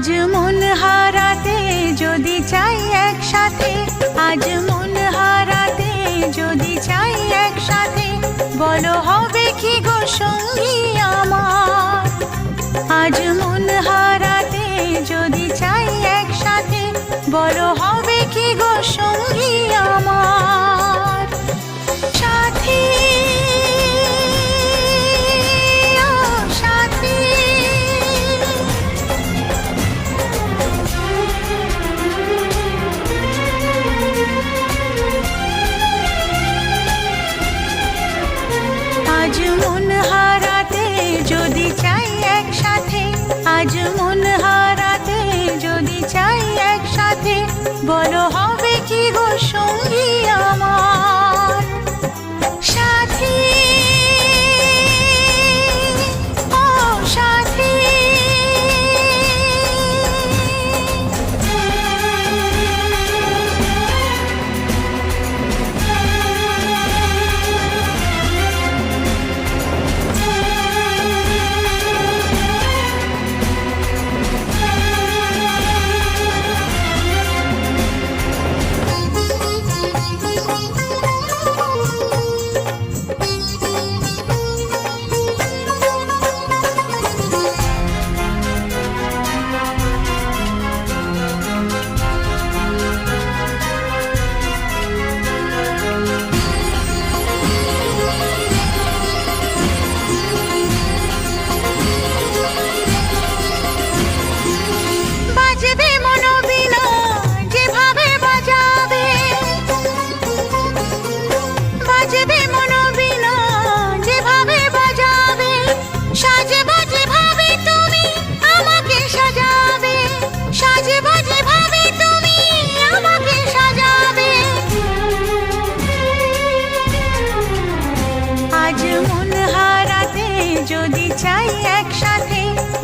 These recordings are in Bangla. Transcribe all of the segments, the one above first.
আজ মন হারাতে যদি চাই একসাথে, আজ মন হারাতে যদি চাই একসাথে, বলো হবে কি গো সঙ্গী আমার। আজ মন হারাতে যদি চাই একসাথে, বলো হবে কি গো সঙ্গী আমার। সাথী আজ মন হারাতে যদি চাই একসাথে, আজ মন হারাতে যদি চাই একসাথে, বলো হবে কি গো সঙ্গী আমার। সাথী ও সাথী, বাজবে মনোবীণা যেভাবে বাজাবে, বাজবে মনোবীণা যেভাবে বাজাবে, সাজবো যেভাবে তুমি আমাকে সাজাবে, সাজবো যেভাবে তুমি আমাকে সাজাবে। আজ মন হারাতে যদি চাই একসাথে,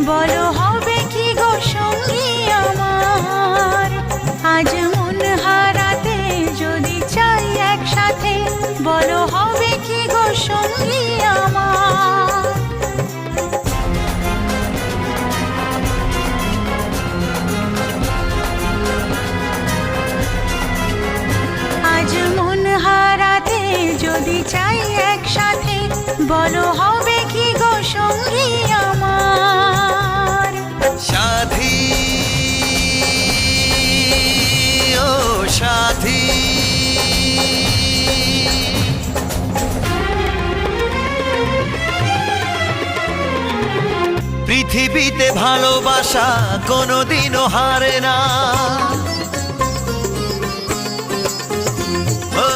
বলো হবে কি গো সঙ্গী আমার। আজ মন হারাতে যদি চাই একসাথে, বলো হবে কি গো সঙ্গী আমার। আজ মন হারাতে যদি চাই একসাথে, বলো হবে কি গো সঙ্গী আমার। সাথী ও সাথী, পৃথিবীতে ভালোবাসা কোনোদিনও হারে না। ও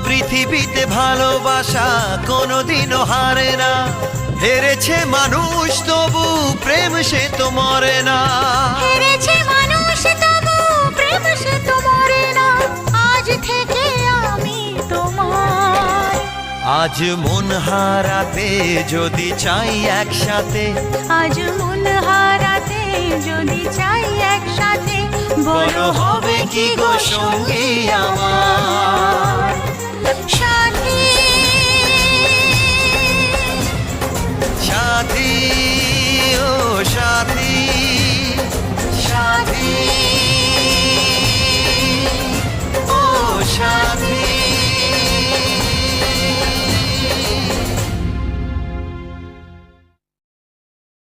পৃথিবীতে ভালোবাসা কোনোদিনও হারে না। হেরেছে মানুষ তবু প্রেম সে তো মরে না। হেরেছে মানুষ তবু প্রেম সে তো মরে না। আজ থেকে আমি তোমার। আজ মন হারাতে যদি চাই একসাথে, আজ মন হারাতে যদি চাই একসাথে, বলো হবে কি গো সঙ্গী আমার।